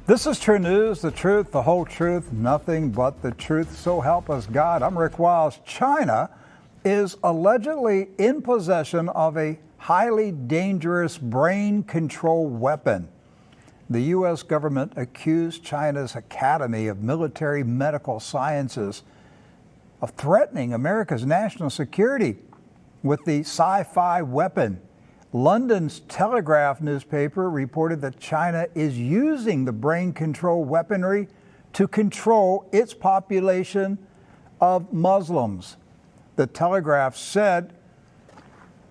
This is True News, the truth, the whole truth, nothing but the truth. So help us God. I'm Rick Wiles. China is allegedly in possession of a highly dangerous brain control weapon. The U.S. government accused China's Academy of Military Medical Sciences of threatening America's national security with the sci-fi weapon. London's Telegraph newspaper reported that China is using the brain control weaponry to control its population of Muslims. The Telegraph said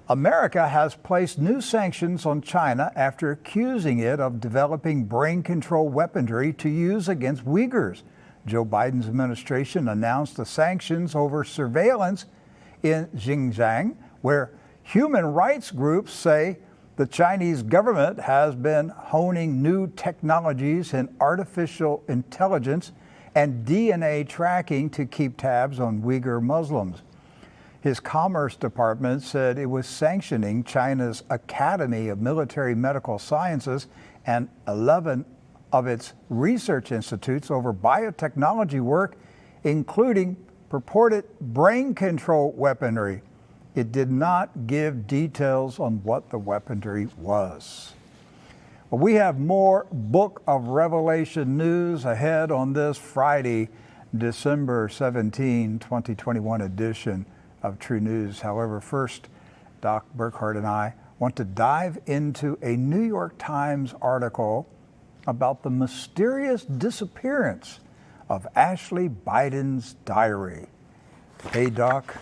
America has placed new sanctions on China after accusing it of developing brain control weaponry to use against Uyghurs. Joe Biden's administration announced the sanctions over surveillance in Xinjiang, where human rights groups say the Chinese government has been honing new technologies in artificial intelligence and DNA tracking to keep tabs on Uyghur Muslims. His Commerce Department said it was sanctioning China's Academy of Military Medical Sciences and 11 of its research institutes over biotechnology work, including purported brain control weaponry. It did not give details on what the weaponry was. Well, we have more Book of Revelation news ahead on this Friday, December 17, 2021 edition of True News. However, first, Doc Burkhart and I want to dive into a New York Times article about the mysterious disappearance of Ashley Biden's diary. Hey, Doc.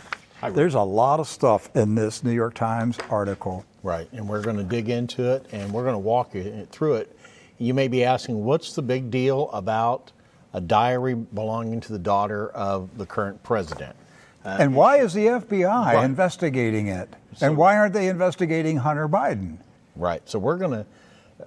There's a lot of stuff in this New York Times article. Right, and we're going to dig into it, and we're going to walk you through it. You may be asking, what's the big deal about a diary belonging to the daughter of the current president? And why is the FBI investigating it? And why aren't they investigating Hunter Biden? Right, so we're going to,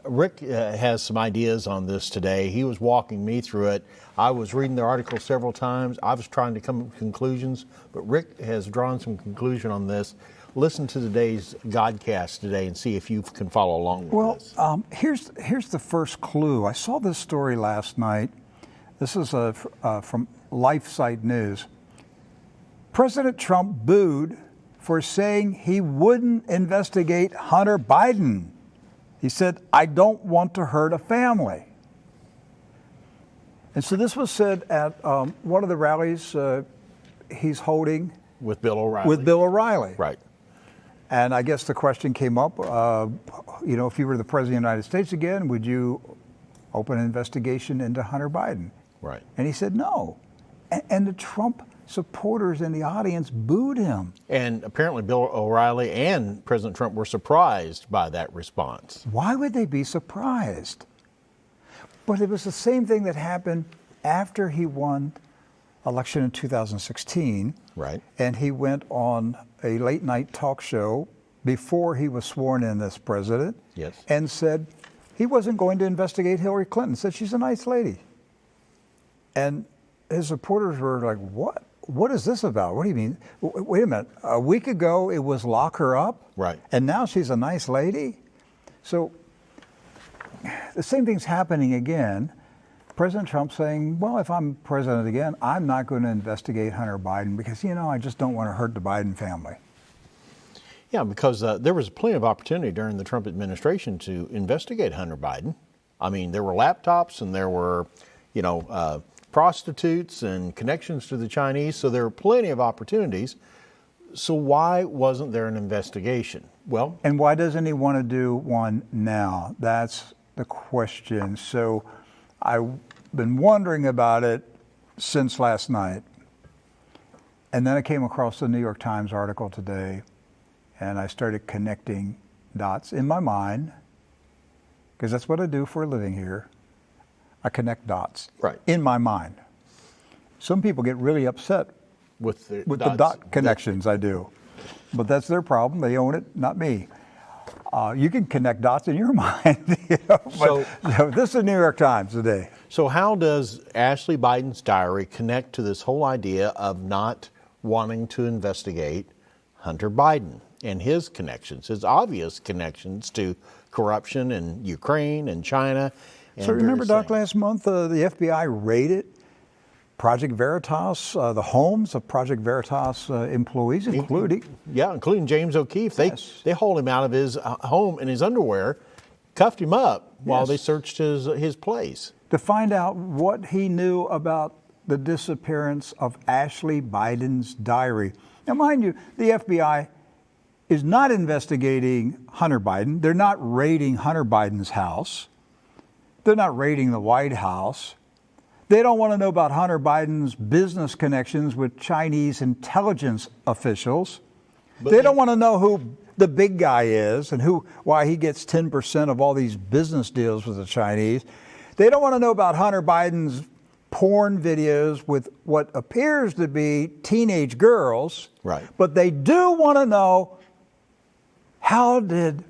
Rick has some ideas on this today. He was walking me through it. I was reading the article several times. I was trying to come to conclusions, but Rick has drawn some conclusion on this. Listen to today's Godcast today and see if you can follow along with this. Well, here's the first clue. I saw this story last night. This is from LifeSite News. President Trump booed for saying he wouldn't investigate Hunter Biden. He said, "I don't want to hurt a family." And so this was said at one of the rallies he's holding with Bill O'Reilly. With Bill O'Reilly. Right. And I guess the question came up, if you were the President of the United States again, would you open an investigation into Hunter Biden? Right. And he said no. And the Trump supporters in the audience booed him. And apparently Bill O'Reilly and President Trump were surprised by that response. Why would they be surprised? But it was the same thing that happened after he won election in 2016. Right. And he went on a late night talk show before he was sworn in as president. Yes. And said he wasn't going to investigate Hillary Clinton. Said she's a nice lady. And his supporters were like, what? What is this about? What do you mean? Wait a minute. A week ago, it was lock her up. Right. And now she's a nice lady. So the same thing's happening again. President Trump saying, well, if I'm president again, I'm not going to investigate Hunter Biden because, I just don't want to hurt the Biden family. Yeah, because there was plenty of opportunity during the Trump administration to investigate Hunter Biden. I mean, there were laptops and there were, prostitutes and connections to the Chinese, so there were plenty of opportunities. So why wasn't there an investigation? Well, and why doesn't he want to do one now? That's the question. So I've been wondering about it since last night. And then I came across the New York Times article today, and I started connecting dots in my mind, because that's what I do for a living here. I connect dots in my mind. Some people get really upset with the dot connections I do, but that's their problem. They own it, not me. You can connect dots in your mind. So this is New York Times today. So how does Ashley Biden's diary connect to this whole idea of not wanting to investigate Hunter Biden and his connections, his obvious connections to corruption in Ukraine and China? So remember, Doc, last month the FBI raided Project Veritas, the homes of Project Veritas employees, including James O'Keefe. They hauled him out of his home in his underwear, cuffed him up while they searched his place to find out what he knew about the disappearance of Ashley Biden's diary. Now, mind you, the FBI is not investigating Hunter Biden. They're not raiding Hunter Biden's house. They're not raiding the White House. They don't want to know about Hunter Biden's business connections with Chinese intelligence officials. They don't want to know who the big guy is and why he gets 10% of all these business deals with the Chinese. They don't want to know about Hunter Biden's porn videos with what appears to be teenage girls. Right. But they do want to know, how did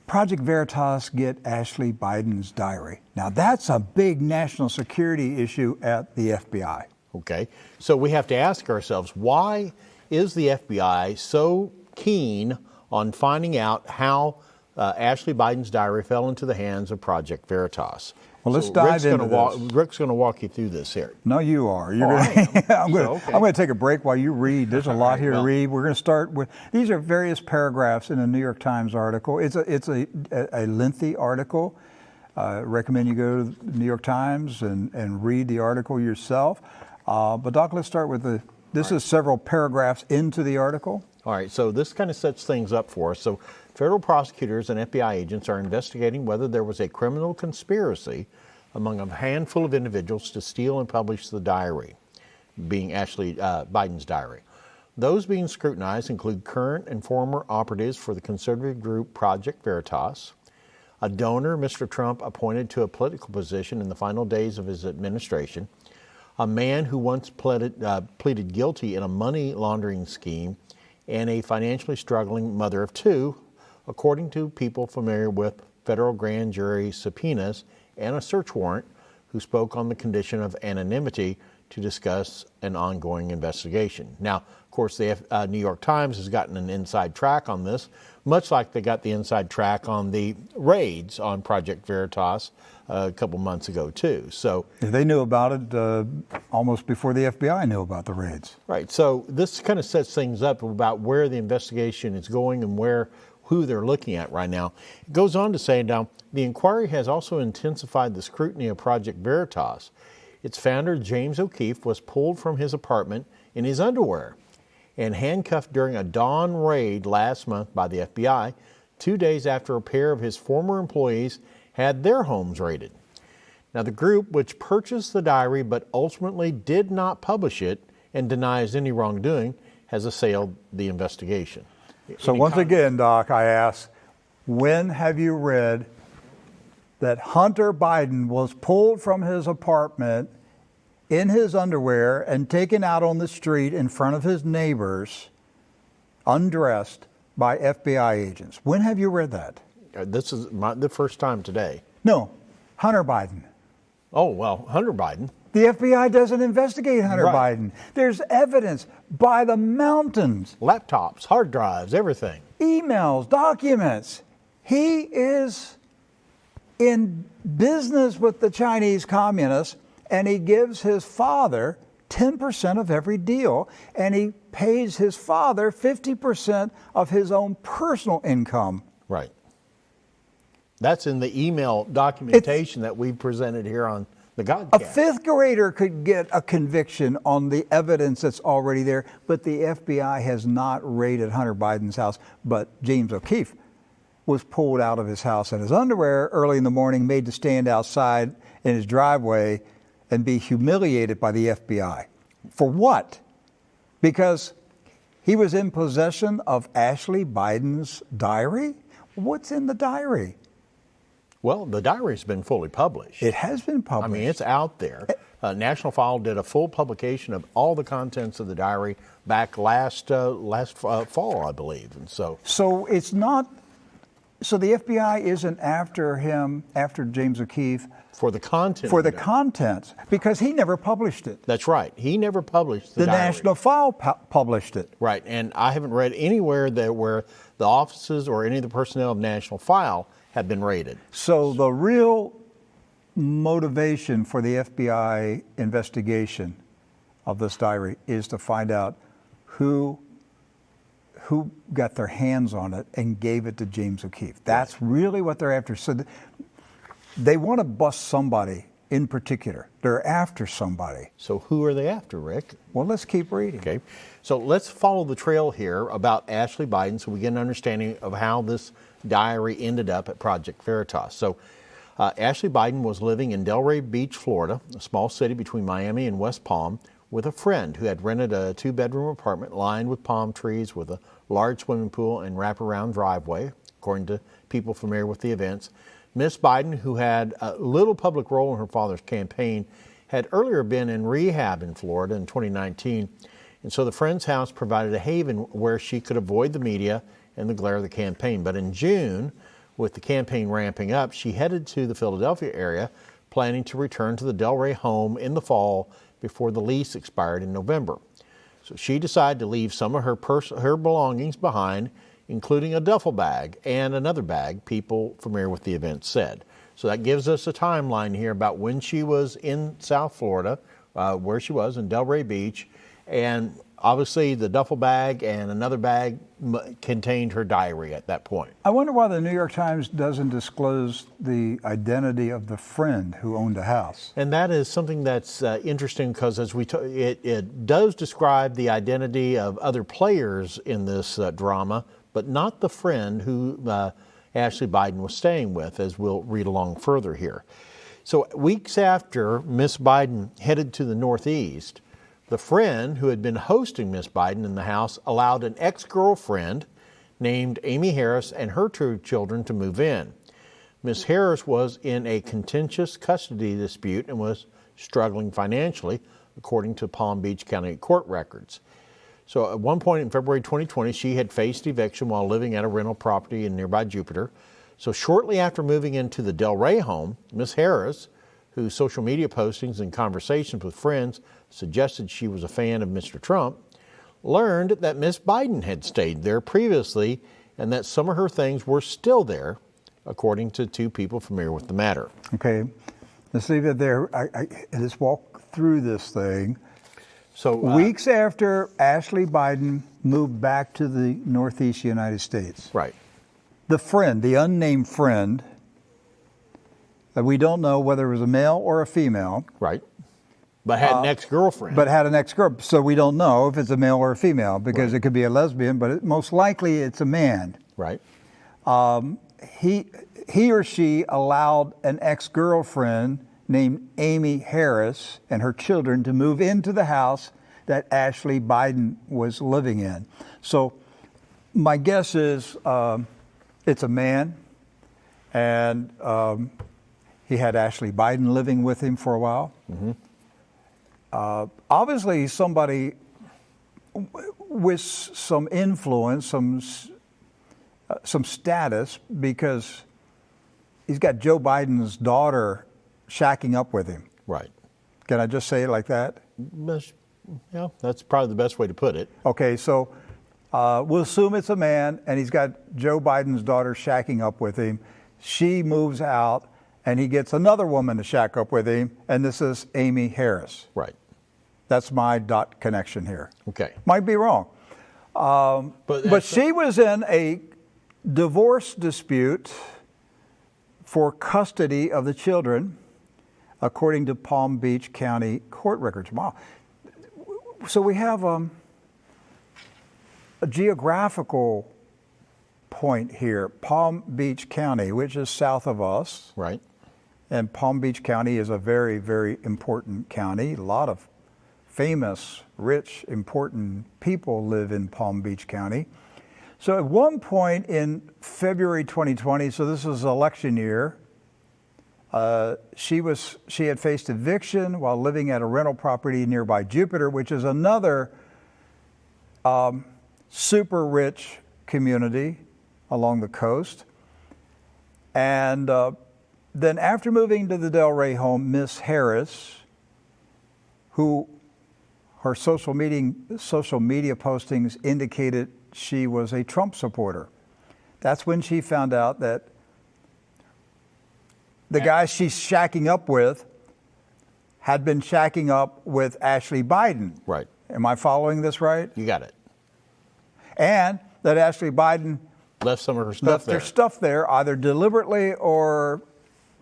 Project Veritas get Ashley Biden's diary? Now, that's a big national security issue at the FBI. Okay. So we have to ask ourselves, why is the FBI so keen on finding out how Ashley Biden's diary fell into the hands of Project Veritas? Well, let's dive into this. Rick's going to walk you through this here. No, you are. I'm going to take a break while you read. There's a lot here to read. We're going to start with, these are various paragraphs in a New York Times article. It's a lengthy article. Recommend you go to the New York Times and read the article yourself. But Doc, let's start with this is several paragraphs into the article. All right, so this kind of sets things up for us. So federal prosecutors and FBI agents are investigating whether there was a criminal conspiracy among a handful of individuals to steal and publish the diary, being Ashley Biden's diary. Those being scrutinized include current and former operatives for the conservative group Project Veritas, a donor Mr. Trump appointed to a political position in the final days of his administration, a man who once pleaded guilty in a money laundering scheme, and a financially struggling mother of two, according to people familiar with federal grand jury subpoenas and a search warrant, who spoke on the condition of anonymity to discuss an ongoing investigation. Now, of course, the New York Times has gotten an inside track on this, much like they got the inside track on the raids on Project Veritas a couple months ago, too. So they knew about it almost before the FBI knew about the raids. Right. So this kind of sets things up about where the investigation is going and who they're looking at right now. It goes on to say, now, the inquiry has also intensified the scrutiny of Project Veritas. Its founder, James O'Keefe, was pulled from his apartment in his underwear and handcuffed during a dawn raid last month by the FBI, 2 days after a pair of his former employees had their homes raided. Now, the group, which purchased the diary but ultimately did not publish it and denies any wrongdoing, has assailed the investigation. So once again, Doc, I ask, when have you read that Hunter Biden was pulled from his apartment in his underwear and taken out on the street in front of his neighbors, undressed by FBI agents? When have you read that? This is the first time today. No, Hunter Biden. Oh, well, Hunter Biden. The FBI doesn't investigate Hunter Biden. There's evidence by the mountains. Laptops, hard drives, everything. Emails, documents. He is in business with the Chinese communists, and he gives his father 10% of every deal, and he pays his father 50% of his own personal income. Right. That's in the email documentation that we presented here on the Godcast. A fifth grader could get a conviction on the evidence that's already there, but the FBI has not raided Hunter Biden's house. But James O'Keefe was pulled out of his house in his underwear early in the morning, made to stand outside in his driveway and be humiliated by the FBI. For what? Because he was in possession of Ashley Biden's diary? What's in the diary? Well, the diary's been fully published. It has been published. I mean, it's out there. National File did a full publication of all the contents of the diary back last fall, I believe. And so it's not. So the FBI isn't after him, after James O'Keefe, for the content. For the contents, because he never published it. That's right. He never published the diary. National File published it. Right, and I haven't read anywhere where the offices or any of the personnel of National File have been raided. So the real motivation for the FBI investigation of this diary is to find out who got their hands on it and gave it to James O'Keefe. That's really what they're after. So they want to bust somebody in particular. They're after somebody. So who are they after, Rick? Well, let's keep reading. Okay. So let's follow the trail here about Ashley Biden so we get an understanding of how this diary ended up at Project Veritas. So Ashley Biden was living in Delray Beach, Florida, a small city between Miami and West Palm, with a friend who had rented a 2-bedroom apartment lined with palm trees with a large swimming pool and wraparound driveway, according to people familiar with the events. Miss Biden, who had a little public role in her father's campaign, had earlier been in rehab in Florida in 2019, and so the friend's house provided a haven where she could avoid the media and the glare of the campaign. But in June, with the campaign ramping up, she headed to the Philadelphia area, planning to return to the Delray home in the fall before the lease expired in November. So she decided to leave some of her belongings behind, including a duffel bag and another bag, people familiar with the event said. So that gives us a timeline here about when she was in South Florida, where she was in Delray Beach, and obviously the duffel bag and another bag contained her diary at that point. I wonder why the New York Times doesn't disclose the identity of the friend who owned the house. And that is something that's interesting because as it does describe the identity of other players in this drama, but not the friend who Ashley Biden was staying with, as we'll read along further here. So weeks after Miss Biden headed to the Northeast, the friend who had been hosting Miss Biden in the house allowed an ex-girlfriend named Amy Harris and her 2 children to move in. Miss Harris was in a contentious custody dispute and was struggling financially, according to Palm Beach County court records. So at one point in February 2020, she had faced eviction while living at a rental property in nearby Jupiter. So shortly after moving into the Delray home, Miss Harris, whose social media postings and conversations with friends suggested she was a fan of Mr. Trump, learned that Miss Biden had stayed there previously and that some of her things were still there, according to 2 people familiar with the matter. Okay, let's leave it there. Let's walk through this thing. So weeks after Ashley Biden moved back to the Northeast United States, right, the friend, the unnamed friend, that we don't know whether it was a male or a female, right, but had an ex-girlfriend. But had an ex-girlfriend, so we don't know if it's a male or a female because Right. it could be a lesbian, but most likely it's a man. Right. He or she allowed an ex-girlfriend named Amy Harris and her children to move into the house that Ashley Biden was living in. So my guess is it's a man, and he had Ashley Biden living with him for a while. Mm-hmm. Obviously, he's somebody with some influence, some status, because he's got Joe Biden's daughter shacking up with him. Right. Can I just say it like that? Yeah, that's probably the best way to put it. Okay, so we'll assume it's a man, and he's got Joe Biden's daughter shacking up with him. She moves out, and he gets another woman to shack up with him, and this is Amy Harris. Right. That's my dot connection here. Okay. Might be wrong. But she was in a divorce dispute for custody of the children, according to Palm Beach County court records. Wow. So we have a geographical point here. Palm Beach County, which is south of us. Right. And Palm Beach County is a very, very important county. A lot of famous, rich, important people live in Palm Beach County. So at one point in February 2020, so this was election year, she had faced eviction while living at a rental property nearby Jupiter, which is another super rich community along the coast. And then after moving to the Delray home, Miss Harris, who her social media postings indicated she was a Trump supporter. That's when she found out that the guy she's shacking up with had been shacking up with Ashley Biden. Right. Am I following this right? You got it. And that Ashley Biden Left some of her stuff left there. their stuff there either deliberately or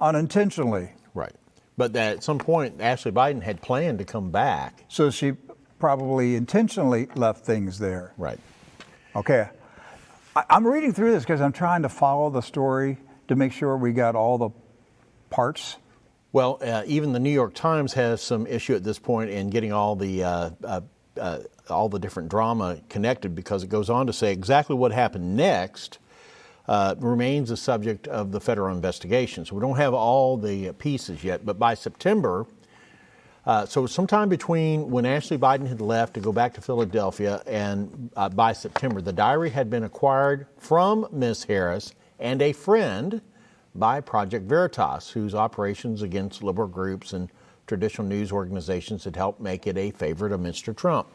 unintentionally. Right. But that at some point, Ashley Biden had planned to come back. So she probably intentionally left things there. Right. Okay. I'm reading through this because I'm trying to follow the story to make sure we got all the parts. Well, even the New York Times has some issue at this point in getting all the different drama connected, because it goes on to say exactly what happened next remains the subject of the federal investigation. So we don't have all the pieces yet, but by September, so sometime between when Ashley Biden had left to go back to Philadelphia and by September, the diary had been acquired from Ms. Harris and a friend by Project Veritas, whose operations against liberal groups and traditional news organizations had helped make it a favorite of Mr. Trump.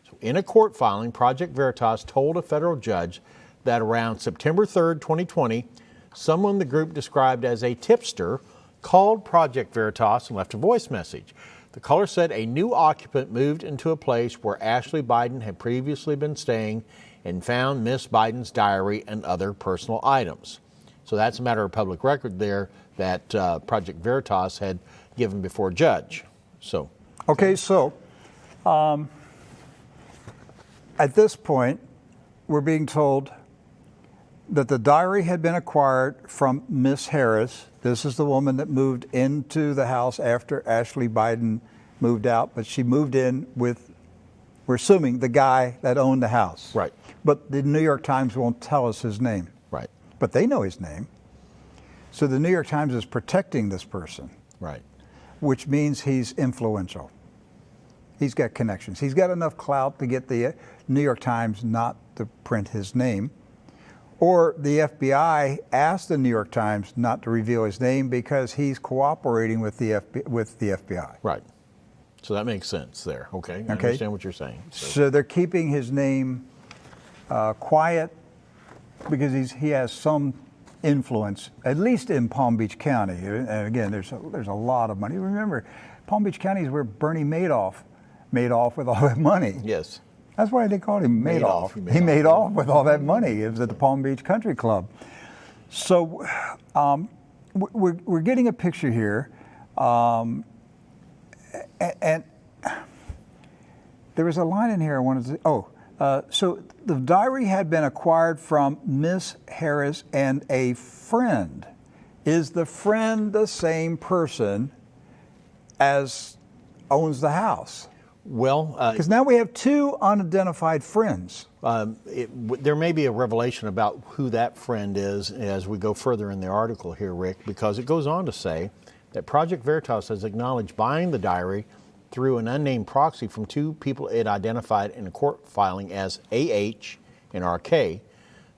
So in a court filing, Project Veritas told a federal judge that around September 3rd, 2020, someone the group described as a tipster called Project Veritas and left a voice message. The caller said a new occupant moved into a place where Ashley Biden had previously been staying and found Miss Biden's diary and other personal items. So that's a matter of public record there that Project Veritas had given before a judge. So, Okay, so at this point, we're being told that the diary had been acquired from Miss Harris. This is the woman that moved into the house after Ashley Biden moved out, but she moved in with, we're assuming, the guy that owned the house. Right. But the New York Times won't tell us his name. right, But they know his name. So the New York Times is protecting this person, right, which means he's influential. He's got connections. He's got enough clout to get the New York Times not to print his name. Or the FBI asked the New York Times not to reveal his name because he's cooperating with the FBI. right. So that makes sense there. Okay, I understand what you're saying. So they're keeping his name quiet because he has some influence, at least in Palm Beach County. And again, there's a lot of money. Remember, Palm Beach County is where Bernie Madoff made off with all that money. Yes. That's why they called him Madoff. He made off with all that money. It was at the Palm Beach Country Club. So we're getting a picture here. And there was a line in here I wanted to, so the diary had been acquired from Miss Harris and a friend. Is the friend the same person as owns the house? Well, Because now we have two unidentified friends. there may be a revelation about who that friend is as we go further in the article here, Rick, because it goes on to say that Project Veritas has acknowledged buying the diary through an unnamed proxy from two people it identified in a court filing as AH and RK,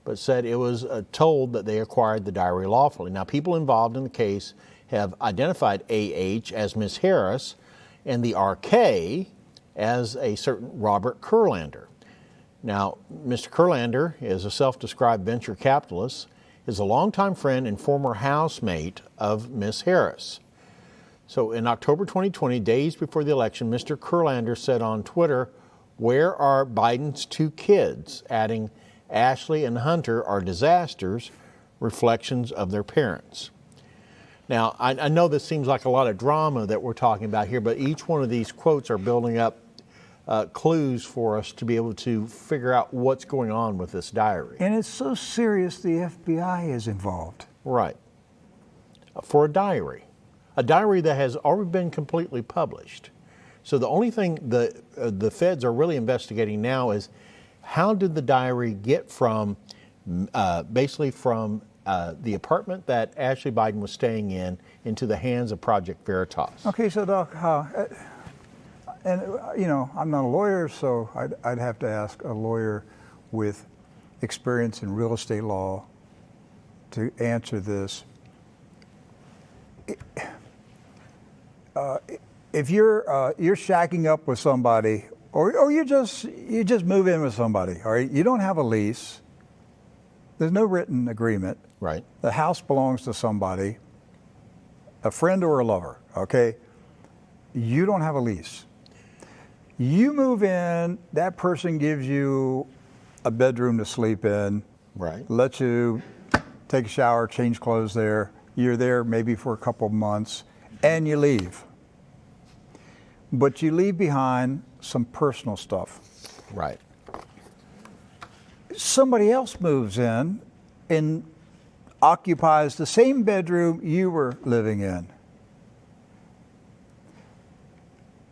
but said it was told that they acquired the diary lawfully. Now, people involved in the case have identified AH as Ms. Harris and the RK as a certain Robert Kurlander. Now, Mr. Kurlander is a self-described venture capitalist, is a longtime friend and former housemate of Ms. Harris. So in October 2020, days before the election, Mr. Kurlander said on Twitter, "Where are Biden's two kids?" adding, "Ashley and Hunter are disasters, reflections of their parents." Now, I know this seems like a lot of drama that we're talking about here, but each one of these quotes are building up clues for us to be able to figure out what's going on with this diary. And it's so serious the FBI is involved. Right. For a diary that has already been completely published. So the only thing the feds are really investigating now is how did the diary get from, basically from the apartment that Ashley Biden was staying in into the hands of Project Veritas. Okay, so Doc, and you know, I'm not a lawyer, so I'd have to ask a lawyer with experience in real estate law to answer this. If you're shacking up with somebody, or you just move in with somebody, all right, you don't have a lease. There's no written agreement. Right. The house belongs to somebody. a friend or a lover, okay? You don't have a lease. You move in, that person gives you a bedroom to sleep in, Right. lets you take a shower, change clothes there. You're there maybe for a couple of months, and you leave. But you leave behind some personal stuff. Right. Somebody else moves in and occupies the same bedroom you were living in.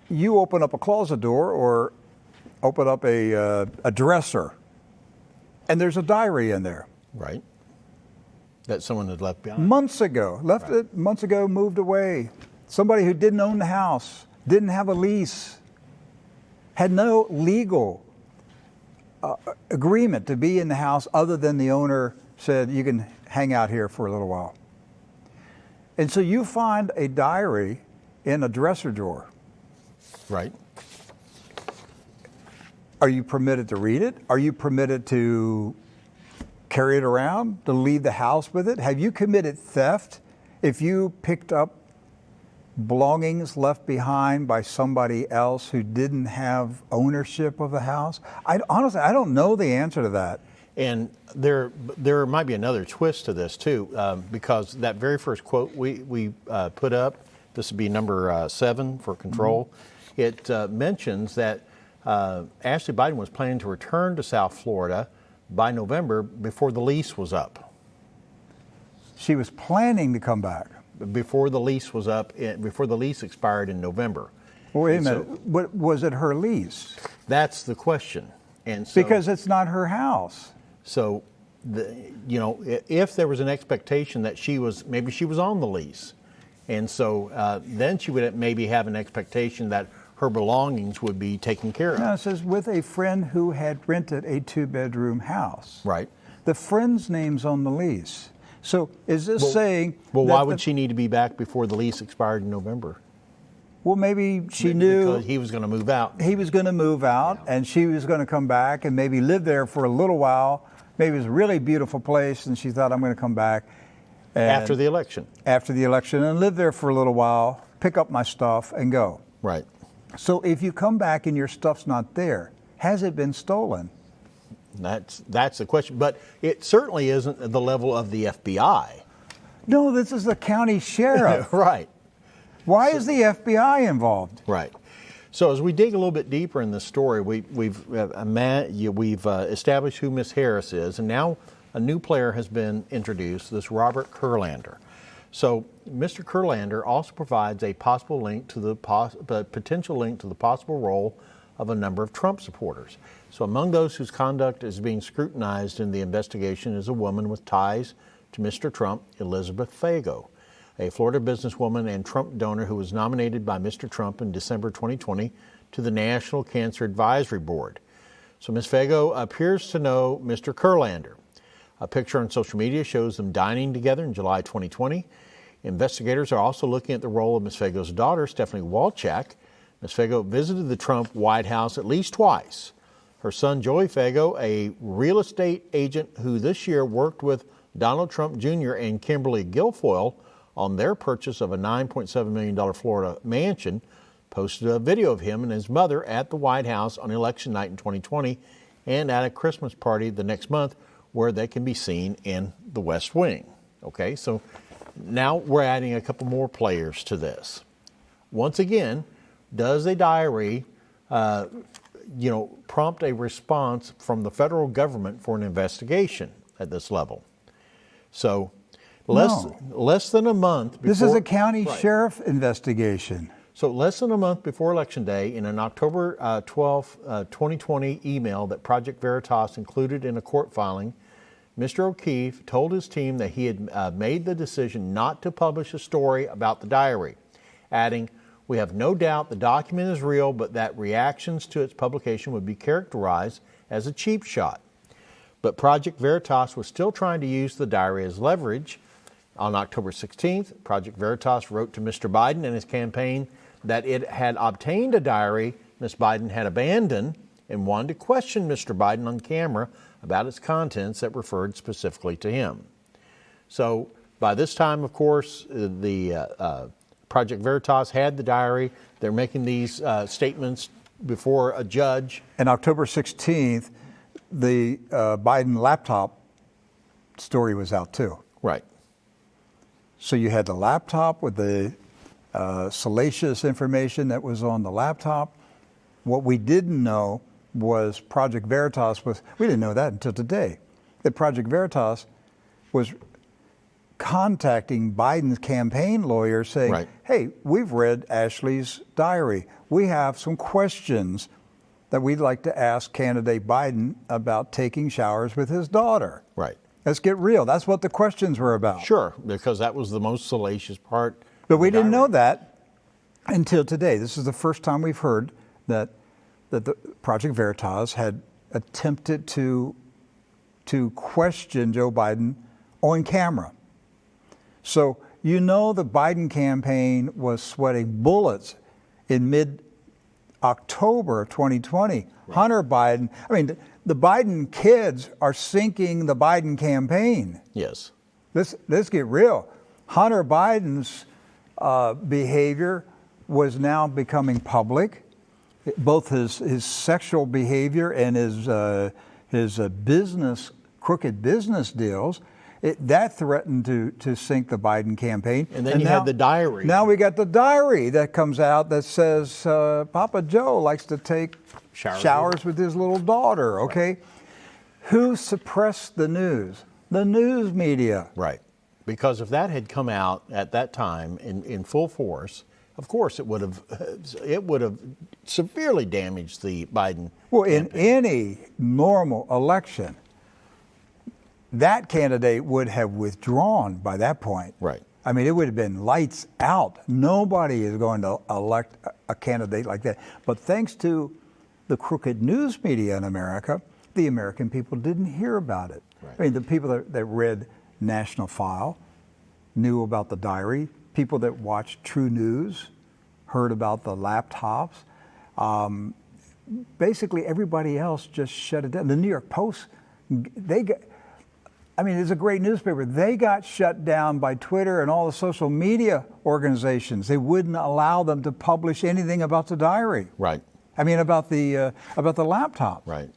You open up a closet door or open up a dresser, and there's a diary in there. Right. That someone had left behind. Months ago, left it months ago, moved away. Somebody who didn't own the house, didn't have a lease, had no legal agreement to be in the house other than the owner said, you can hang out here for a little while. And so you find a diary in a dresser drawer. Right. Are you permitted to read it? Are you permitted to carry it around, to leave the house with it? Have you committed theft if you picked up belongings left behind by somebody else who didn't have ownership of the house? Honestly, I don't know the answer to that. And there might be another twist to this too, because that very first quote we put up, this would be number 7 for control. It mentions that Ashley Biden was planning to return to South Florida by November before the lease was up. She was planning to come back. Before the lease was up, before the lease expired in November. Well, wait a minute. What, was it her lease? That's the question. And so, because it's not her house. So, if there was an expectation that maybe she was on the lease, and so then she would maybe have an expectation that her belongings would be taken care of. No, it says with a friend who had rented a 2-bedroom house. Right. The friend's name's on the lease. So is this saying... Well, why would she need to be back before the lease expired in November? Well, maybe she knew... Because he was going to move out. He was going to move out, and she was going to come back and maybe live there for a little while. Maybe it was a really beautiful place, and she thought, I'm going to come back. After the election. After the election, and live there for a little while, pick up my stuff, and go. Right. So if you come back and your stuff's not there, has it been stolen? That's the question. But it certainly isn't the level of the FBI. No, this is the county sheriff. Right. Why is the FBI involved? Right. So as we dig a little bit deeper in this story, we've established who Miss Harris is, and now a new player has been introduced, this Robert Kurlander. So Mr. Kurlander also provides a possible link to the potential link to the possible role of a number of Trump supporters. So among those whose conduct is being scrutinized in the investigation is a woman with ties to Mr. Trump, Elizabeth Fago, a Florida businesswoman and Trump donor who was nominated by Mr. Trump in December 2020 to the National Cancer Advisory Board. So Ms. Fago appears to know Mr. Kurlander. A picture on social media shows them dining together in July 2020. Investigators are also looking at the role of Ms. Fago's daughter, Stephanie Walchak. Ms. Fago visited the Trump White House at least twice. Her son, Joey Fago, a real estate agent who this year worked with Donald Trump Jr. and Kimberly Guilfoyle on their purchase of a $9.7 million Florida mansion, posted a video of him and his mother at the White House on election night in 2020 and at a Christmas party the next month where they can be seen in the West Wing. Okay, so now we're adding a couple more players to this. Once again, does a diary prompt a response from the federal government for an investigation at this level? So less than a month before... This is a county sheriff investigation. So less than a month before Election Day, in an October 12, 2020 email that Project Veritas included in a court filing, Mr. O'Keefe told his team that he had made the decision not to publish a story about the diary, adding, "We have no doubt the document is real, but that reactions to its publication would be characterized as a cheap shot." But Project Veritas was still trying to use the diary as leverage. On October 16th, Project Veritas wrote to Mr. Biden and his campaign that it had obtained a diary Ms. Biden had abandoned and wanted to question Mr. Biden on camera about its contents that referred specifically to him. So By this time, of course, the Project Veritas had the diary. They're making these statements before a judge. And October 16th, the Biden laptop story was out too. Right. So you had the laptop with the salacious information that was on the laptop. What we didn't know was Project Veritas we didn't know that until today, that Project Veritas was contacting Biden's campaign lawyer saying, right. Hey, we've read Ashley's diary. We have some questions that we'd like to ask candidate Biden about taking showers with his daughter. Right. Let's get real. That's what the questions were about. Sure, because that was the most salacious part. But we didn't know that until today. This is the first time we've heard that the Project Veritas had attempted to question Joe Biden on camera. So you know the Biden campaign was sweating bullets in mid-October of 2020. Right. Hunter Biden, the Biden kids are sinking the Biden campaign. Yes. Let's get real. Hunter Biden's behavior was now becoming public. Both his sexual behavior and his crooked business deals. That threatened to sink the Biden campaign. And then you had the diary. Now we got the diary that comes out that says Papa Joe likes to take showers with his little daughter, okay? Right. Who suppressed the news? The news media. Right. Because if that had come out at that time in full force, of course it would have severely damaged the Biden campaign. In any normal election, that candidate would have withdrawn by that point. Right. It would have been lights out. Nobody is going to elect a candidate like that. But thanks to the crooked news media in America, the American people didn't hear about it. Right. The people that read National File knew about the diary. People that watched TruNews heard about the laptops. Basically, everybody else just shut it down. The New York Post, it's a great newspaper. They got shut down by Twitter and all the social media organizations. They wouldn't allow them to publish anything about the diary. Right. About the laptop. Right.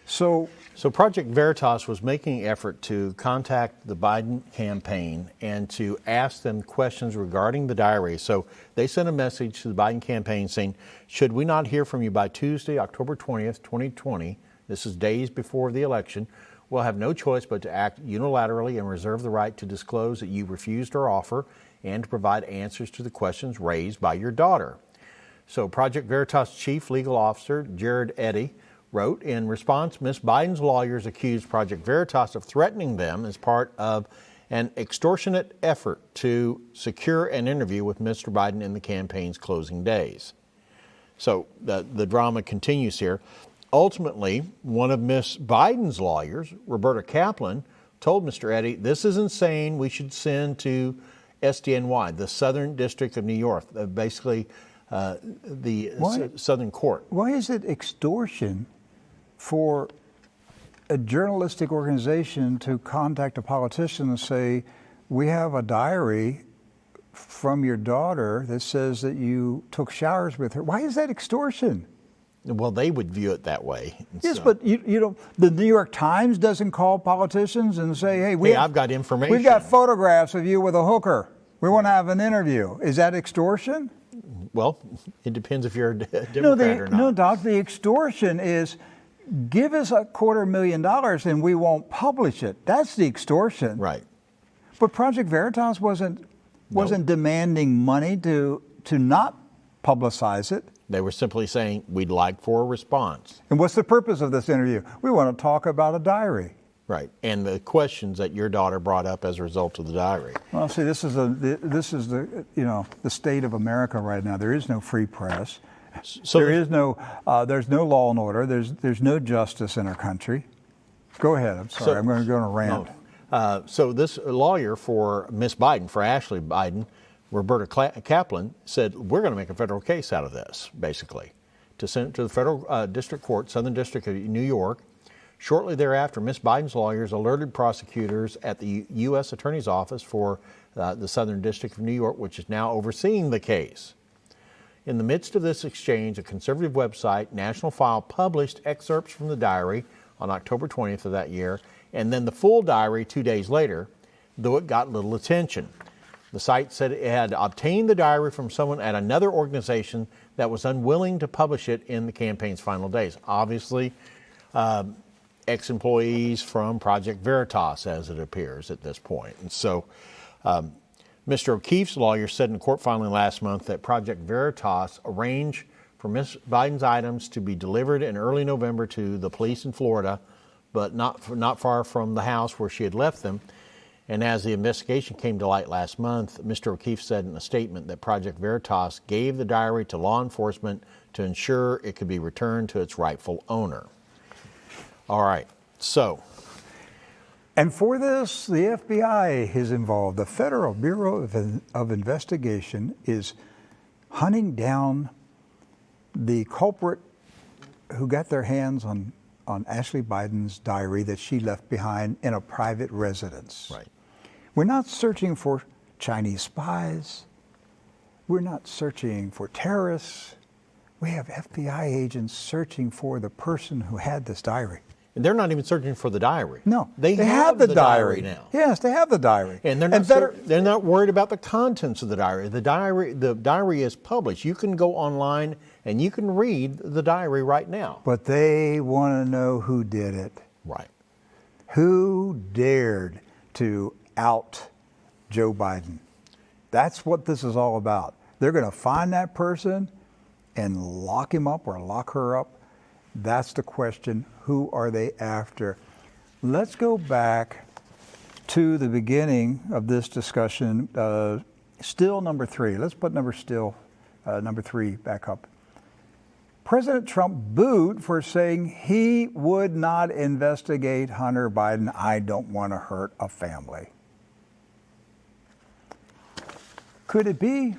So Project Veritas was making an effort to contact the Biden campaign and to ask them questions regarding the diary. So they sent a message to the Biden campaign saying, should we not hear from you by Tuesday, October 20th, 2020, this is days before the election, we'll have no choice but to act unilaterally and reserve the right to disclose that you refused our offer and to provide answers to the questions raised by your daughter. So Project Veritas Chief Legal Officer Jared Eddy wrote, in response, Ms. Biden's lawyers accused Project Veritas of threatening them as part of an extortionate effort to secure an interview with Mr. Biden in the campaign's closing days. So the drama continues here. Ultimately, one of Ms. Biden's lawyers, Roberta Kaplan, told Mr. Eddy, this is insane, we should send to SDNY, the Southern District of New York, basically the Southern Court. Why is it extortion for a journalistic organization to contact a politician and say, we have a diary from your daughter that says that you took showers with her? Why is that extortion? Well, they would view it that way. Yes, but the New York Times doesn't call politicians and say, hey, I've got information. We've got photographs of you with a hooker. We want to have an interview. Is that extortion? Well, it depends if you're a Democrat or not. No, Doc, the extortion is give us $250,000 and we won't publish it. That's the extortion. Right. But Project Veritas wasn't demanding money to not publicize it. They were simply saying, we'd like for a response. And what's the purpose of this interview? We want to talk about a diary. Right, and the questions that your daughter brought up as a result of the diary. Well, see, this is the state of America right now. There is no free press. So there's no law and order. There's no justice in our country. Go ahead. I'm sorry. I'm going to go on a rant. No. So this lawyer for Miss Biden, for Ashley Biden, Roberta Kaplan, said, we're going to make a federal case out of this, basically, to send it to the federal district court, Southern District of New York, Shortly thereafter, Ms. Biden's lawyers alerted prosecutors at the U.S. Attorney's Office for the Southern District of New York, which is now overseeing the case. In the midst of this exchange, a conservative website, National File, published excerpts from the diary on October 20th of that year, and then the full diary 2 days later, though it got little attention. The site said it had obtained the diary from someone at another organization that was unwilling to publish it in the campaign's final days. Obviously, ex-employees from Project Veritas, as it appears at this point. And so Mr. O'Keefe's lawyer said in a court filing last month that Project Veritas arranged for Ms. Biden's items to be delivered in early November to the police in Florida, but not far from the house where she had left them. And as the investigation came to light last month, Mr. O'Keefe said in a statement that Project Veritas gave the diary to law enforcement to ensure it could be returned to its rightful owner. All right, so. And for this, the FBI is involved. The Federal Bureau of Investigation is hunting down the culprit who got their hands on Ashley Biden's diary that she left behind in a private residence. Right. We're not searching for Chinese spies. We're not searching for terrorists. We have FBI agents searching for the person who had this diary. And they're not even searching for the diary. No, they have the diary now. Yes, they have the diary. And they're not worried about the contents of the diary. The diary is published. You can go online and you can read the diary right now. But they want to know who did it. Right. Who dared to out Joe Biden? That's what this is all about. They're going to find that person and lock him up or lock her up. That's the question. Who are they after? Let's go back to the beginning of this discussion. Still number 3. Let's put number 3 back up. President Trump booed for saying he would not investigate Hunter Biden. I don't want to hurt a family. Could it be?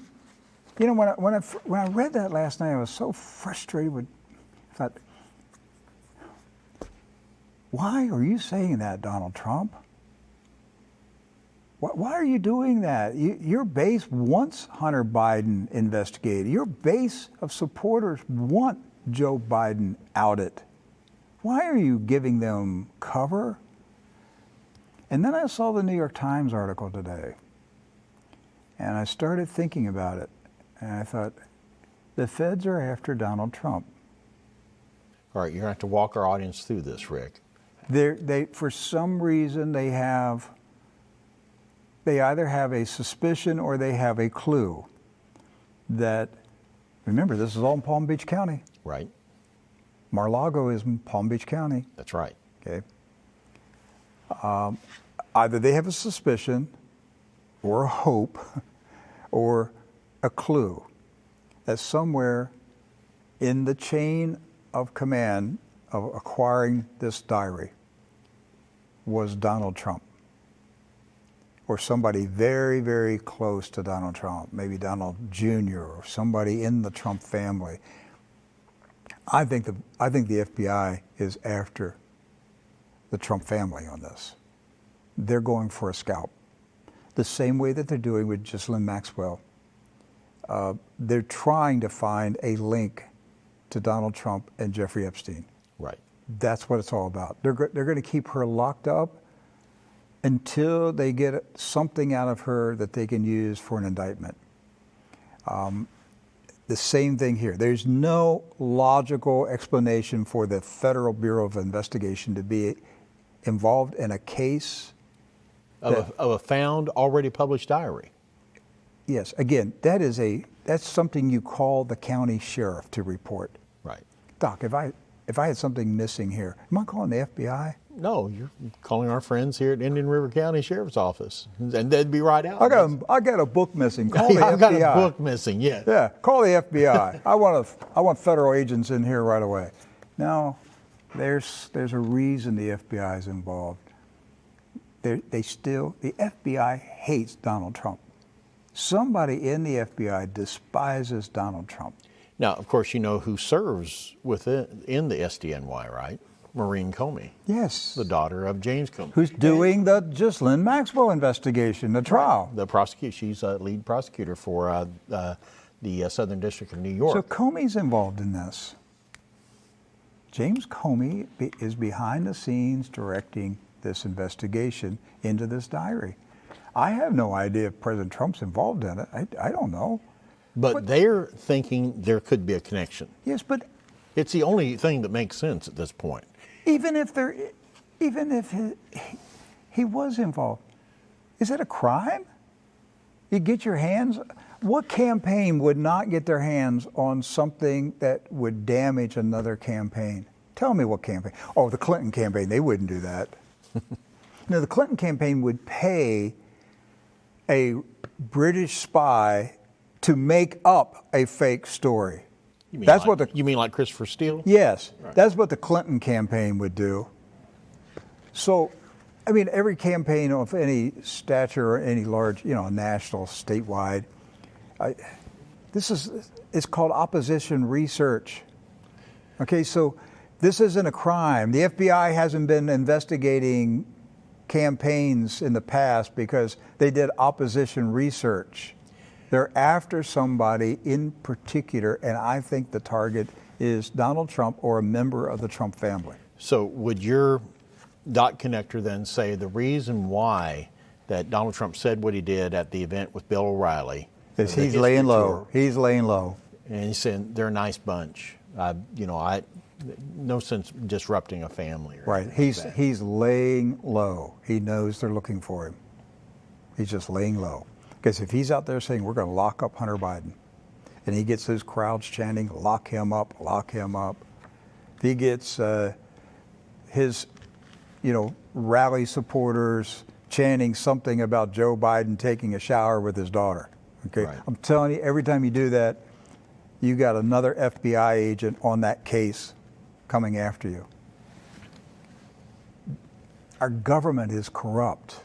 You know, when I read that last night, I was so frustrated with. I thought, why are you saying that, Donald Trump? Why are you doing that? Your base wants Hunter Biden investigated. Your base of supporters want Joe Biden outed. Why are you giving them cover? And then I saw the New York Times article today, and I started thinking about it, and I thought, the feds are after Donald Trump. All right, you're going to have to walk our audience through this, Rick. They for some reason, they either have a suspicion or they have a clue that, remember, this is all in Palm Beach County. Right. Mar-a-Lago is in Palm Beach County. That's right. Okay. Either they have a suspicion or a hope or a clue that somewhere in the chain of command of acquiring this diary was Donald Trump, or somebody very, very close to Donald Trump, maybe Donald Jr. or somebody in the Trump family. I think the FBI is after the Trump family on this. They're going for a scalp, the same way that they're doing with Ghislaine Maxwell. They're trying to find a link to Donald Trump and Jeffrey Epstein. Right. That's what it's all about. They're going to keep her locked up until they get something out of her that they can use for an indictment. The same thing here. There's no logical explanation for the Federal Bureau of Investigation to be involved in a case of a found, already published diary. Yes. Again, that's something you call the county sheriff to report. Right. Doc, if I had something missing here, am I calling the FBI? No, you're calling our friends here at Indian River County Sheriff's Office, and they'd be right out. I got a book missing. Call the FBI. I've got a book missing. Yeah. Yeah. Call the FBI. I want federal agents in here right away. No, there's a reason the FBI is involved. The FBI hates Donald Trump. Somebody in the FBI despises Donald Trump. Now, of course, you know who serves in the SDNY, right? Maureen Comey, Yes. the daughter of James Comey. Who's doing the Ghislaine Maxwell investigation, the trial. The prosecutor, she's a lead prosecutor for the Southern District of New York. So Comey's involved in this. James Comey is behind the scenes directing this investigation into this diary. I have no idea if President Trump's involved in it. I don't know. But they're thinking there could be a connection. Yes, but It's the only thing that makes sense at this point. even if he was involved, is it a crime? You get your hands. What campaign would not get their hands on something that would damage another campaign? Tell me what campaign. Oh, the Clinton campaign. They wouldn't do that. No, the Clinton campaign would pay a British spy to make up a fake story. You mean That's like, what the you mean like Christopher Steele? Yes, Right. that's what the Clinton campaign would do. So, I mean, every campaign of any stature or any large, national, statewide, it's called opposition research. Okay, so this isn't a crime. The FBI hasn't been investigating campaigns in the past because they did opposition research. They're after somebody in particular, and I think the target is Donald Trump or a member of the Trump family. So would your dot connector then say the reason why that Donald Trump said what he did at the event with Bill O'Reilly Is the he's history laying low. tour, He's laying low. and he said they're a nice bunch. No sense disrupting a family. Or Right. anything He's like that. he's laying low. He knows they're looking for him. He's just laying low. Because if he's out there saying we're going to lock up Hunter Biden, and he gets those crowds chanting, lock him up, lock him up. If he gets his, rally supporters chanting something about Joe Biden taking a shower with his daughter. Okay, Right. I'm telling you, every time you do that, you got another FBI agent on that case coming after you. Our government is corrupt.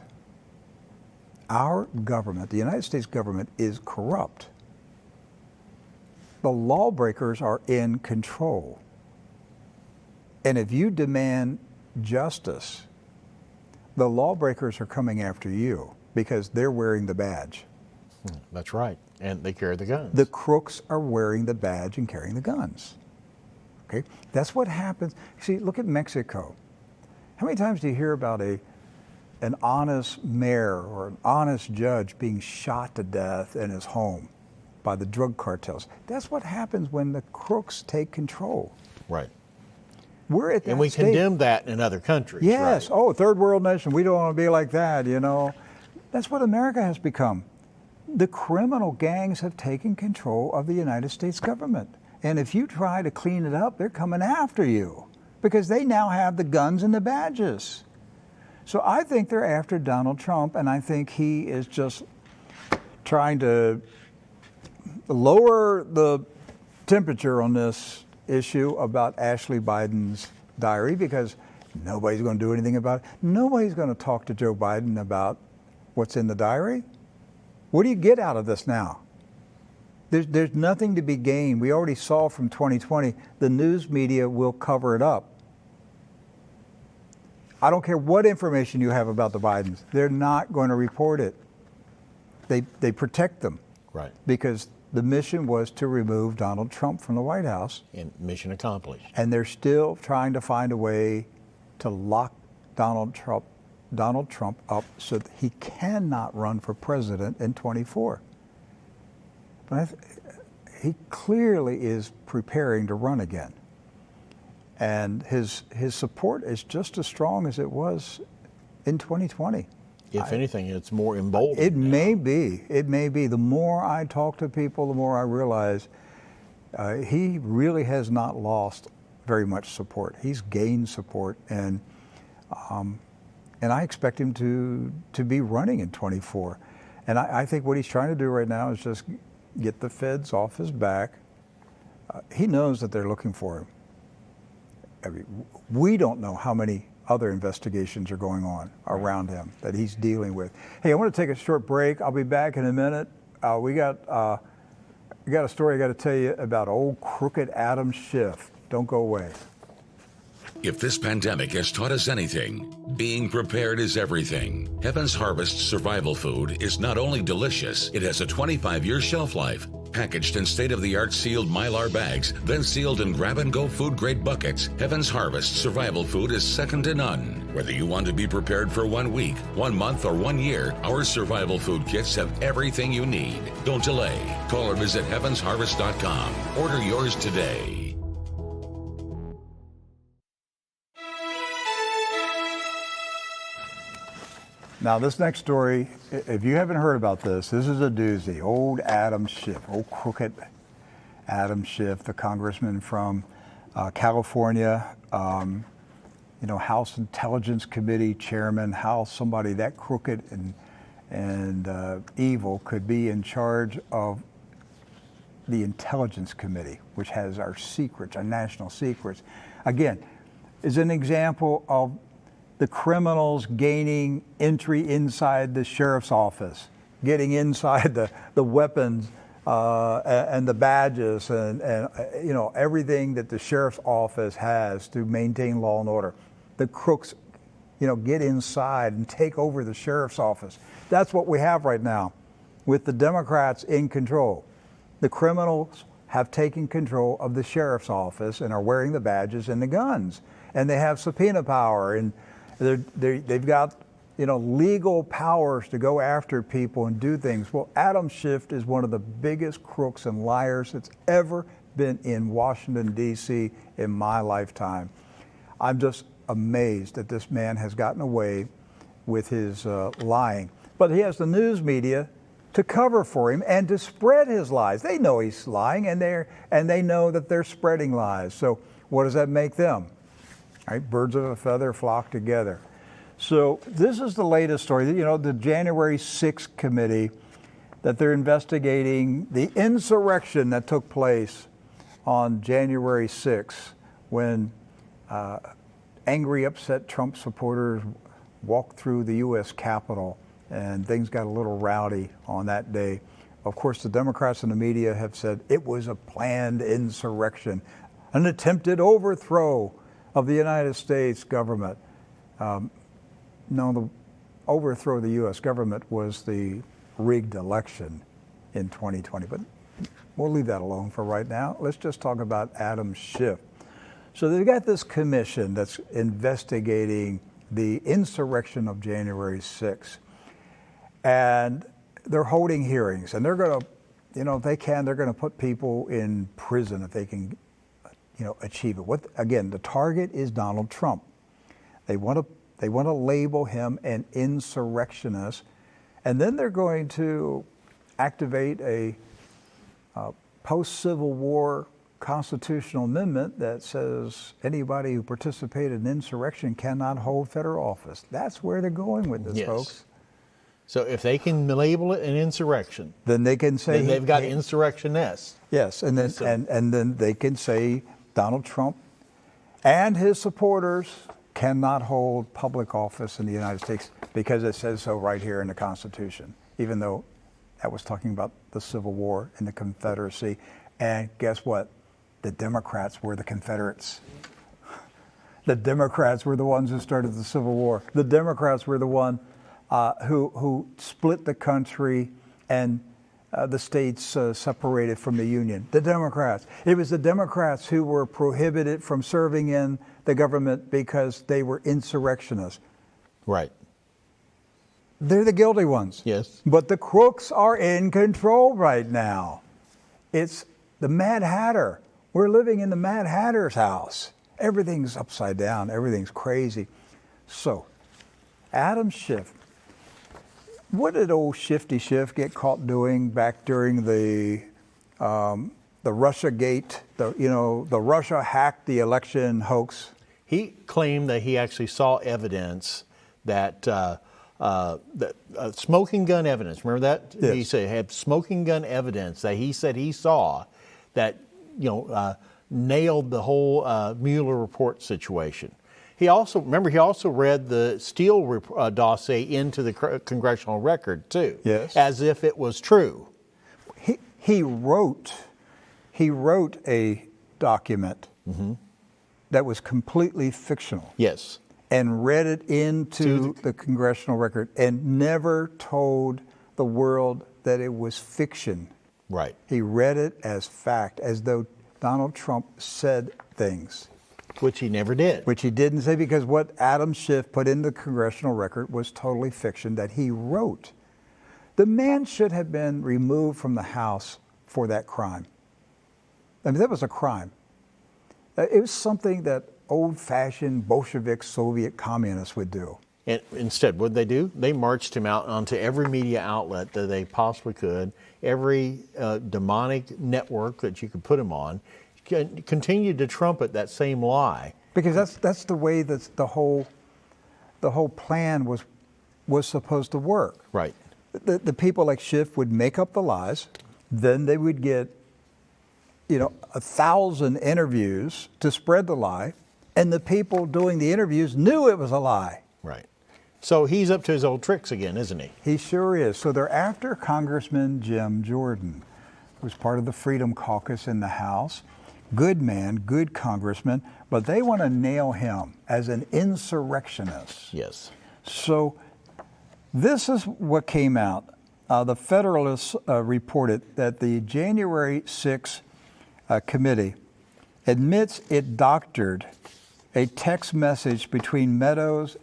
Our government, the United States government, is corrupt. The lawbreakers are in control. And if you demand justice, the lawbreakers are coming after you because they're wearing the badge. That's right, and they carry the guns. The crooks are wearing the badge and carrying the guns. Okay? That's what happens. See, look at Mexico. How many times do you hear about an honest mayor or an honest judge being shot to death in his home by the drug cartels? That's what happens when the crooks take control. Right. We're at that And we state. condemn that in other countries. Yes. Right? Oh, third world nation. We don't want to be like that, That's what America has become. The criminal gangs have taken control of the United States government. And if you try to clean it up, they're coming after you because they now have the guns and the badges. So I think they're after Donald Trump, and I think he is just trying to lower the temperature on this issue about Ashley Biden's diary because nobody's going to do anything about it. Nobody's going to talk to Joe Biden about what's in the diary. What do you get out of this now? There's nothing to be gained. We already saw from 2020, the news media will cover it up. I don't care what information you have about the Bidens. They're not going to report it. They protect them. Right. Because the mission was to remove Donald Trump from the White House. And mission accomplished. And they're still trying to find a way to lock Donald Trump up so that he cannot run for president in 24. But he clearly is preparing to run again. And his support is just as strong as it was in 2020. If anything, it's more emboldened. It now. may be. It may be. The more I talk to people, the more I realize he really has not lost very much support. He's gained support, and I expect him to be running in 24. And I think what he's trying to do right now is just get the feds off his back. He knows that they're looking for him. I mean, we don't know how many other investigations are going on around him that he's dealing with. Hey, I want to take a short break. I'll be back in a minute. We got a story I got to tell you about old crooked Adam Schiff. Don't go away. If this pandemic has taught us anything, being prepared is everything. Heaven's Harvest survival food is not only delicious, it has a 25-year shelf life. Packaged in state-of-the-art sealed Mylar bags, then sealed in grab-and-go food-grade buckets, Heaven's Harvest survival food is second to none. Whether you want to be prepared for 1 week, 1 month, or 1 year, our survival food kits have everything you need. Don't delay. Call or visit heavensharvest.com. Order yours today. Now, this next story, if you haven't heard about this is a doozy. Old Adam Schiff, old crooked Adam Schiff, the congressman from California, House Intelligence Committee chairman, how somebody that crooked and evil could be in charge of the Intelligence Committee, which has our secrets, our national secrets. Again, is an example of the criminals gaining entry inside the sheriff's office, getting inside the weapons and the badges and everything that the sheriff's office has to maintain law and order. The crooks, get inside and take over the sheriff's office. That's what we have right now with the Democrats in control. The criminals have taken control of the sheriff's office and are wearing the badges and the guns, and they have subpoena power, and they've got legal powers to go after people and do things. Well, Adam Schiff is one of the biggest crooks and liars that's ever been in Washington, D.C. in my lifetime. I'm just amazed that this man has gotten away with his lying. But he has the news media to cover for him and to spread his lies. They know he's lying, and they know that they're spreading lies. So what does that make them? Right? Birds of a feather flock together. So this is the latest story. The January 6th committee, that they're investigating the insurrection that took place on January 6th when angry, upset Trump supporters walked through the U.S. Capitol, and things got a little rowdy on that day. Of course, the Democrats and the media have said it was a planned insurrection, an attempted overthrow of the United States government. No, the overthrow of the U.S. government was the rigged election in 2020, but we'll leave that alone for right now. Let's just talk about Adam Schiff. So they've got this commission that's investigating the insurrection of January 6th, and they're holding hearings, and they're going to, they're going to put people in prison if they can achieve it. Again, the target is Donald Trump. They want to label him an insurrectionist, and then they're going to activate a post-Civil War constitutional amendment that says anybody who participated in insurrection cannot hold federal office. That's where they're going with this, folks. So if they can label it an insurrection, then they can say they've got insurrectionists. Yes, and then and then they can say Donald Trump and his supporters cannot hold public office in the United States because it says so right here in the Constitution, even though that was talking about the Civil War and the Confederacy. And guess what? The Democrats were the Confederates. The Democrats were the ones who started the Civil War. The Democrats were the one who split the country and the states separated from the Union. The Democrats. It was the Democrats who were prohibited from serving in the government because they were insurrectionists. Right. They're the guilty ones. Yes. But the crooks are in control right now. It's the Mad Hatter. We're living in the Mad Hatter's house. Everything's upside down. Everything's crazy. So, Adam Schiff. What did old Shifty Schiff get caught doing back during the Russiagate? The Russia hacked the election hoax. He claimed that he actually saw evidence that smoking gun evidence. Remember that? Yes. He said he had smoking gun evidence that he said he saw that nailed the whole Mueller report situation. He also read the Steele dossier into the congressional record too, yes, as if it was true. He wrote a document that was completely fictional. Yes. And read it into the congressional record and never told the world that it was fiction. Right. He read it as fact, as though Donald Trump said things. Which he never did. Which he didn't say, because what Adam Schiff put in the congressional record was totally fiction that he wrote. The man should have been removed from the House for that crime. I mean, that was a crime. It was something that old-fashioned Bolshevik Soviet communists would do. And instead, what did they do? They marched him out onto every media outlet that they possibly could, every demonic network that you could put him on, continued to trumpet that same lie. Because that's the way that the whole plan was supposed to work. Right. The people like Schiff would make up the lies, then they would get 1,000 interviews to spread the lie, and the people doing the interviews knew it was a lie. Right. So he's up to his old tricks again, isn't he? He sure is. So they're after Congressman Jim Jordan, who's part of the Freedom Caucus in the House. Good man, good congressman, but they want to nail him as an insurrectionist. Yes. So this is what came out. The Federalists reported that the January 6 committee admits it doctored a text message between Meadows,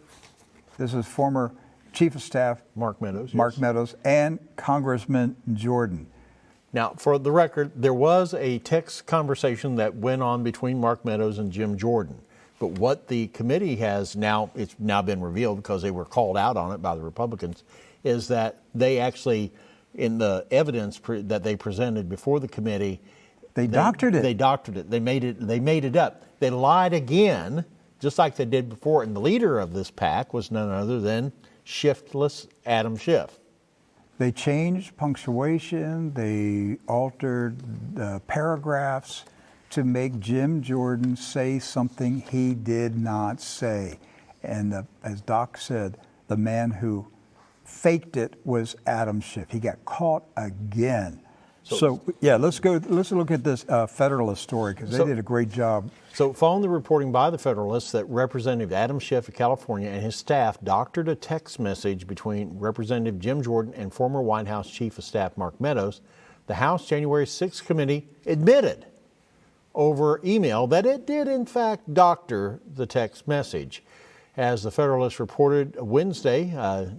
this is former Chief of Staff Mark Meadows. Mark yes. Meadows, and Congressman Jordan. Now, for the record, there was a text conversation that went on between Mark Meadows and Jim Jordan. But what the committee has now, it's now been revealed because they were called out on it by the Republicans, is that they actually, in the evidence that they presented before the committee, They doctored it. They doctored it. They made it up. They lied again, just like they did before. And the leader of this pack was none other than shiftless Adam Schiff. They changed punctuation. They altered paragraphs to make Jim Jordan say something he did not say. And as Doc said, the man who faked it was Adam Schiff. He got caught again. So yeah, let's look at this Federalist story, because they did a great job. So following the reporting by the Federalists that Representative Adam Schiff of California and his staff doctored a text message between Representative Jim Jordan and former White House Chief of Staff Mark Meadows, the House January 6th committee admitted over email that it did in fact doctor the text message. As the Federalists reported Wednesday,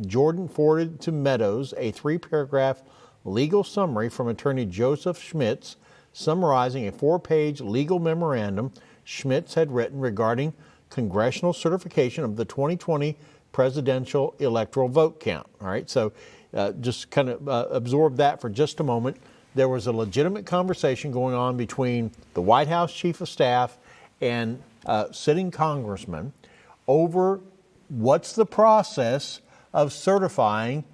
Jordan forwarded to Meadows a 3-paragraph legal summary from attorney Joseph Schmitz, summarizing a 4-page legal memorandum Schmitz had written regarding congressional certification of the 2020 presidential electoral vote count. All right, so just kind of absorb that for just a moment. There was a legitimate conversation going on between the White House Chief of Staff and sitting congressman over what's the process of certifying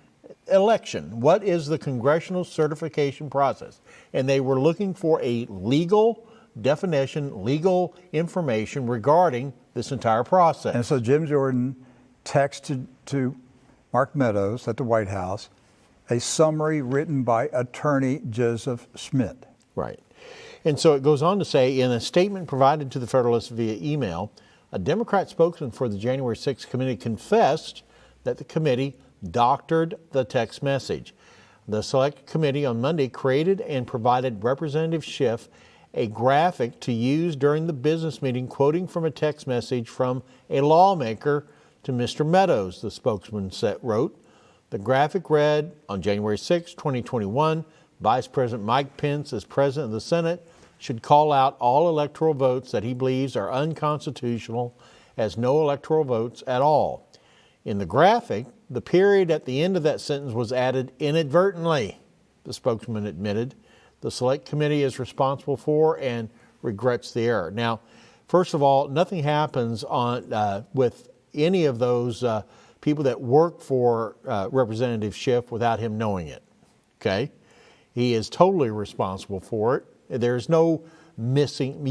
election. What is the congressional certification process? And they were looking for a legal definition, legal information regarding this entire process. And so Jim Jordan texted to Mark Meadows at the White House a summary written by attorney Joseph Schmidt. Right. And so it goes on to say, in a statement provided to the Federalists via email, a Democrat spokesman for the January 6th committee confessed that the committee doctored the text message. The Select Committee on Monday created and provided Representative Schiff a graphic to use during the business meeting, quoting from a text message from a lawmaker to Mr. Meadows, the spokesman wrote. The graphic read, on January 6, 2021, Vice President Mike Pence, as President of the Senate, should call out all electoral votes that he believes are unconstitutional as no electoral votes at all. In the graphic, the period at the end of that sentence was added inadvertently, the spokesman admitted. The Select Committee is responsible for and regrets the error. Now, first of all, nothing happens with any of those people that work for Representative Schiff without him knowing it, okay? He is totally responsible for it. There's no missing,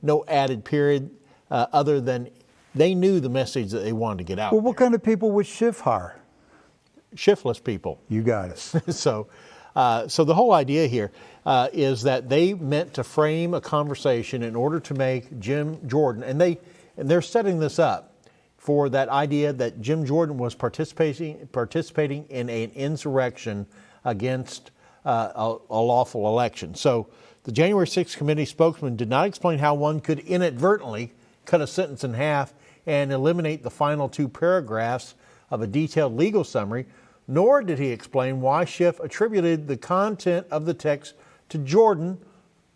no added period other than they knew the message that they wanted to get out. Well, what kind of people would Schiff hire? Shiftless people. You got it. So So the whole idea here is that they meant to frame a conversation in order to make Jim Jordan, and they're setting this up for that idea that Jim Jordan was participating in an insurrection against a lawful election. So the January 6th committee spokesman did not explain how one could inadvertently cut a sentence in half and eliminate the final 2 paragraphs of a detailed legal summary, nor did he explain why Schiff attributed the content of the text to Jordan,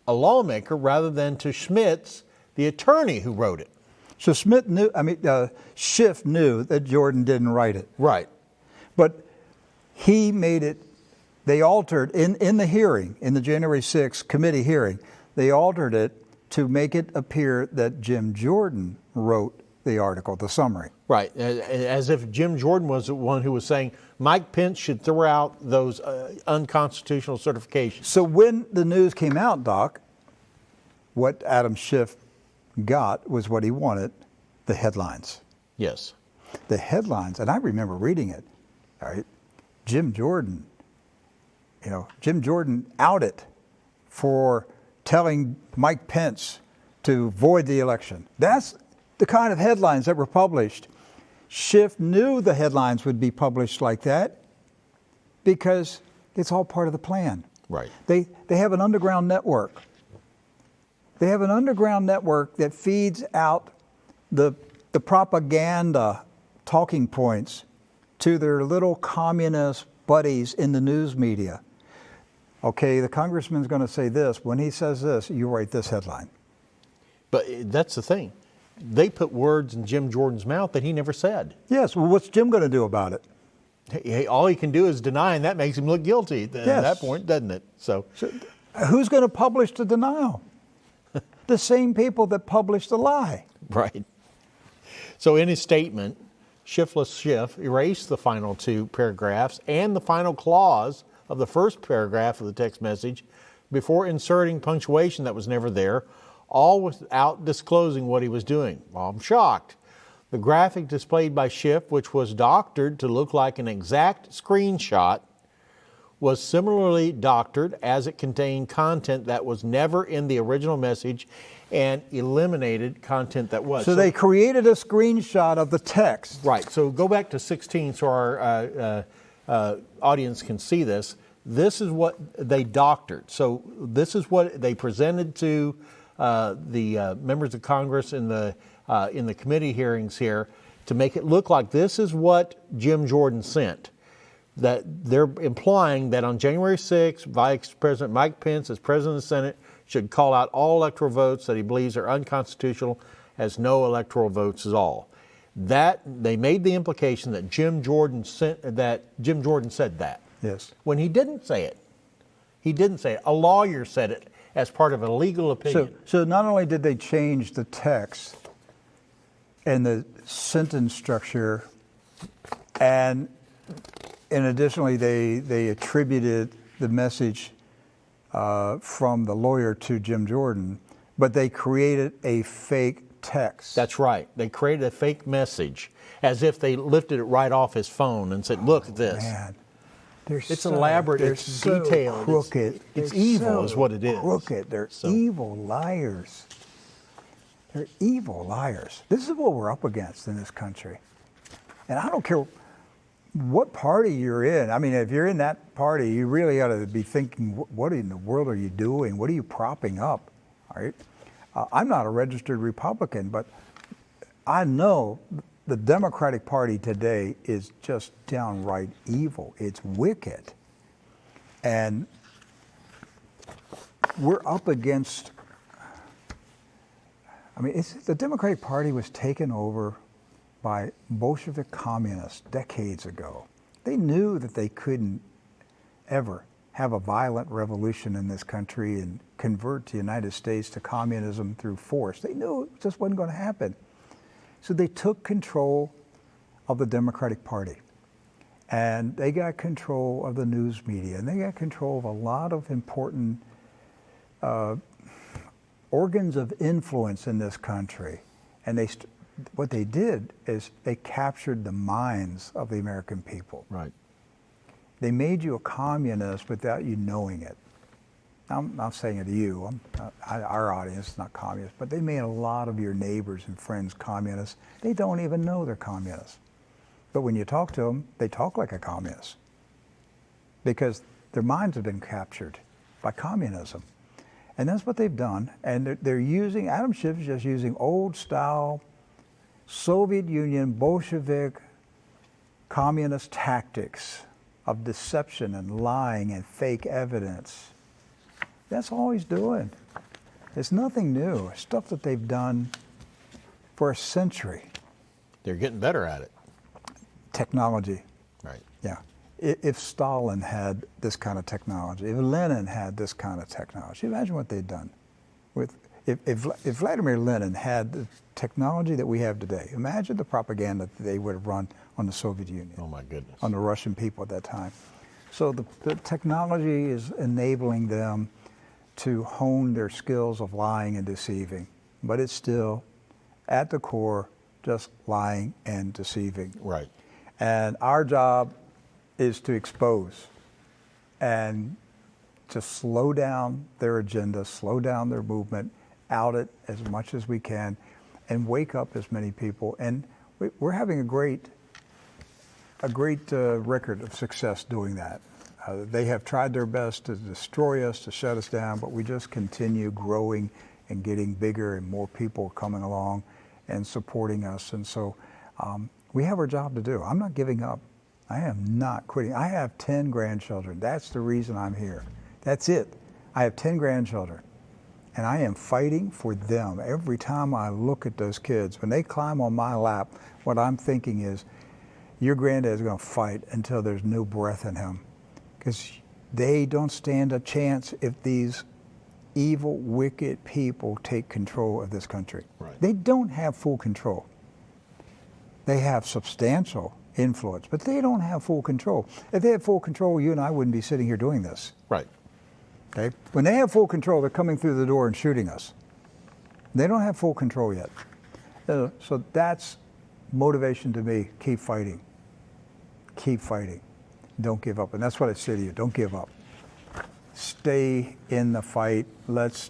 a lawmaker, rather than to Schmitz, the attorney who wrote it. So Schiff knew that Jordan didn't write it. Right. But he made it, they altered, in the hearing, in the January 6th committee hearing, they altered it to make it appear that Jim Jordan wrote the article, the summary. Right, as if Jim Jordan was the one who was saying Mike Pence should throw out those unconstitutional certifications. So when the news came out, Doc, what Adam Schiff got was what he wanted, the headlines. Yes. The headlines, and I remember reading it, all right, Jim Jordan outed for telling Mike Pence to void the election. That's the kind of headlines that were published. Schiff knew the headlines would be published like that because it's all part of the plan. Right. They have an underground network. They have an underground network that feeds out the propaganda talking points to their little communist buddies in the news media. Okay, the congressman's going to say this. When he says this, you write this headline. But that's the thing. They put words in Jim Jordan's mouth that he never said. Yes, well, what's Jim going to do about it? Hey, all he can do is deny, and that makes him look guilty at that point, doesn't it? So who's going to publish the denial? The same people that published the lie. Right. So in his statement, Shiftless Schiff erased the final 2 paragraphs and the final clause of the first paragraph of the text message before inserting punctuation that was never there, all without disclosing what he was doing. Well, I'm shocked. The graphic displayed by Schiff, which was doctored to look like an exact screenshot, was similarly doctored as it contained content that was never in the original message and eliminated content that was. So they created a screenshot of the text. Right. So go back to 16 so our audience can see this. This is what they doctored. So this is what they presented to the members of Congress in the committee hearings here to make it look like this is what Jim Jordan sent. That they're implying that on January 6th, Vice President Mike Pence, as President of the Senate, should call out all electoral votes that he believes are unconstitutional as no electoral votes at all. That they made the implication that Jim Jordan said that. Yes. When he didn't say it. He didn't say it. A lawyer said it as part of a legal opinion. So not only did they change the text and the sentence structure, and additionally they attributed the message from the lawyer to Jim Jordan, but they created a fake text. That's right. They created a fake message as if they lifted it right off his phone and said, look at this. Man. It's elaborate, it's so detailed, crooked. It's evil is what it is. Crooked. They're evil liars. They're evil liars. This is what we're up against in this country. And I don't care what party you're in. I mean, if you're in that party, you really ought to be thinking, what in the world are you doing? What are you propping up? All right? I'm not a registered Republican, but I know the Democratic Party today is just downright evil. It's wicked. And we're up against, I mean, the Democratic Party was taken over by Bolshevik communists decades ago. They knew that they couldn't ever have a violent revolution in this country and convert the United States to communism through force. They knew it just wasn't going to happen. So they took control of the Democratic Party. And they got control of the news media. And they got control of a lot of important organs of influence in this country. And what they did is they captured the minds of the American people. Right. They made you a communist without you knowing it. I'm not saying it to you. Our audience is not communist, but they made a lot of your neighbors and friends communists. They don't even know they're communists. But when you talk to them, they talk like a communist because their minds have been captured by communism. And that's what they've done. And they're using, Adam Schiff is just using old style Soviet Union, Bolshevik, communist tactics of deception and lying and fake evidence. That's all he's doing. It's nothing new. It's stuff that they've done for a century. They're getting better at it. Technology. Right. Yeah. If Stalin had this kind of technology, if Lenin had this kind of technology, imagine what they'd done. If Vladimir Lenin had the technology that we have today, imagine the propaganda that they would have run on the Soviet Union. Oh my goodness. On the Russian people at that time. So the technology is enabling them to hone their skills of lying and deceiving, but it's still, at the core, just lying and deceiving. Right. And our job is to expose and to slow down their agenda, slow down their movement, out it as much as we can, and wake up as many people. And we're having a great record of success doing that. They have tried their best to destroy us, to shut us down, but we just continue growing and getting bigger, and more people coming along and supporting us. And so we have our job to do. I'm not giving up. I am not quitting. I have 10 grandchildren. That's the reason I'm here. That's it. I have 10 grandchildren, and I am fighting for them. Every time I look at those kids, when they climb on my lap, what I'm thinking is, your granddad's going to fight until there's no breath in him, because they don't stand a chance if these evil, wicked people take control of this country. Right. They don't have full control. They have substantial influence, but they don't have full control. If they had full control, you and I wouldn't be sitting here doing this. Right. Okay? When they have full control, they're coming through the door and shooting us. They don't have full control yet. So that's motivation to me. Keep fighting. Keep fighting. Don't give up. And that's what I say to you. Don't give up. Stay in the fight. Let's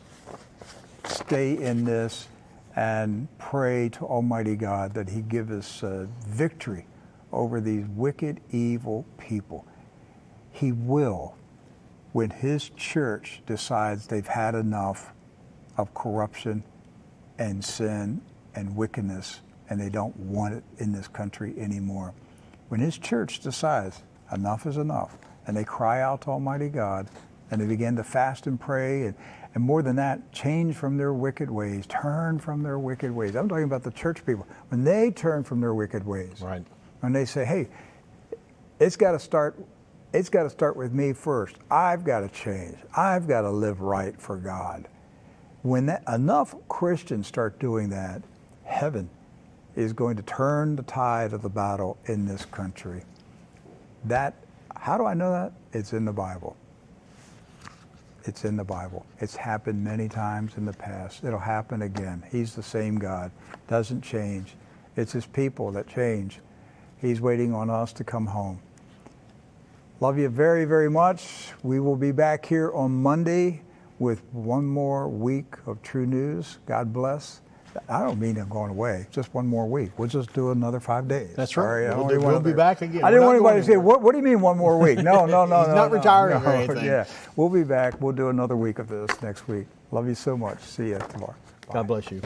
stay in this and pray to Almighty God that He give us victory over these wicked, evil people. He will, when His church decides they've had enough of corruption and sin and wickedness, and they don't want it in this country anymore. When His church decides enough is enough, and they cry out to Almighty God, and they begin to fast and pray, and more than that, change from their wicked ways, turn from their wicked ways. I'm talking about the church people. When they turn from their wicked ways, right. When they say, hey, it's got to start with me first. I've got to change. I've got to live right for God. When enough Christians start doing that, heaven is going to turn the tide of the battle in this country. How do I know that? It's in the Bible. It's in the Bible. It's happened many times in the past. It'll happen again. He's the same God. Doesn't change. It's His people that change. He's waiting on us to come home. Love you very, very much. We will be back here on Monday with one more week of True News. God bless. I don't mean I'm going away. Just one more week. We'll just do another 5 days. That's right. Sorry, We'll be back again. I didn't want anybody to say, what do you mean one more week? No. He's not retiring or anything. Yeah, we'll be back. We'll do another week of this next week. Love you so much. See you tomorrow. Bye. God bless you.